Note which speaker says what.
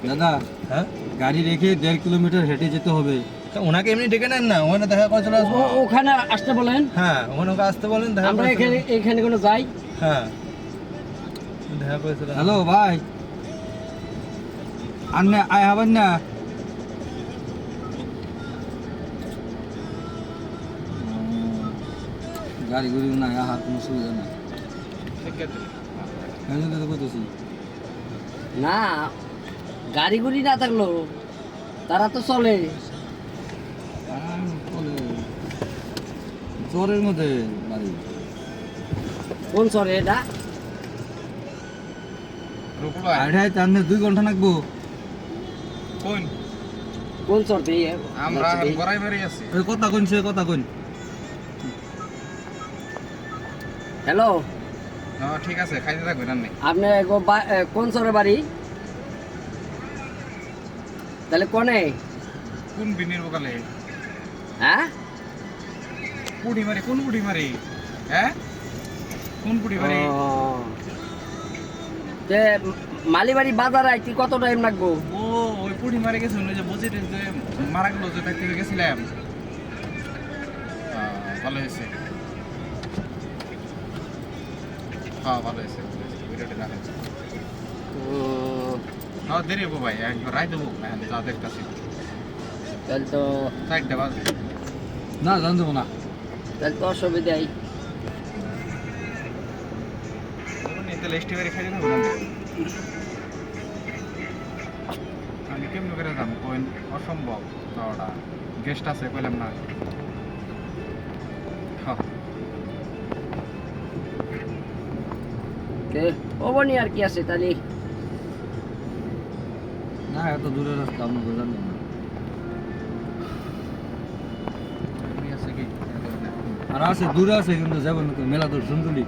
Speaker 1: দাদা
Speaker 2: হ্যাঁ
Speaker 1: গাড়ি রেখে 1.5 কিলোমিটার হেঁটে যেতে হবে।
Speaker 2: তা ওনাকে এমনি ডেকে নেন না, ওখানে দেখা করে চলে আসবো।
Speaker 3: ওখানে আসতে বলেন,
Speaker 2: হ্যাঁ ওখানে ওকে আসতে বলেন, দেখা
Speaker 3: আমরা
Speaker 2: করে
Speaker 3: এখানে এখানে কোনো যাই।
Speaker 2: হ্যাঁ দেখা করে চলে আসবো।
Speaker 1: হ্যালো ভাই, আন্নে আয় হবেন না? গাড়ি গুড়ি নাই, আহার কোনো সুবিধা নাই। এই জন্য তো কইতেছি।
Speaker 3: না, গাড়ি গুড়ি না থাকলো তারা তো চলে।
Speaker 1: বলে চরের মধ্যে বাড়ি।
Speaker 3: কোন চরে এটা?
Speaker 1: আড়াই টানে 2 ঘন্টা লাগবো।
Speaker 3: কোন চর দিয়ে?
Speaker 4: আমরা গড়াই বেরি আছি।
Speaker 1: এই কথা কইন, সে কথা কইন।
Speaker 3: হ্যালো,
Speaker 4: হ্যাঁ ঠিক আছে, খাইতে থাকবেন আর নেই।
Speaker 3: আপনি কোন চরে বাড়ি? তাহলে কোনে?
Speaker 4: কোন বিনির বকালে?
Speaker 3: হ্যাঁ,
Speaker 4: পুডি মারি, কোন পুডি মারি? হ্যাঁ কোন পুডি মারি?
Speaker 3: যে মালিবাড়ি বাজার আইতি কত টাইম লাগবো?
Speaker 4: ও ওই পুডি মারি গেছে, ওই যে বজিতে যে মারা গেল, যে তাই থেকে গেছিলাম। ভালো হয়েছে। হ্যাঁ ভালো হয়েছে, ভিডিওটা দেখা যাচ্ছে। হ্যাঁ দেরি হবো ভাই, রায় দেবো যা দেখতেছি।
Speaker 3: তাহলে তো
Speaker 4: 4টা বাজে।
Speaker 1: না জান দেবো না।
Speaker 3: তাহলে তো অসুবিধাই।
Speaker 4: তাহলে স্টিভারে খাইতে থাকবো না। আমি কেমনি করে যাম কইন, অসম্ভব যাওয়াটা। গেস্ট আছে কইলাম না। হ্যাঁ
Speaker 3: ওবনি আর কি আছে তাহলে?
Speaker 1: না এত দূরের রাস্তা আমরা জানি না।
Speaker 4: আছে কি?
Speaker 1: আর আছে দূরে আছে কিন্তু যাবেন মেলা দূর সুন্দরী।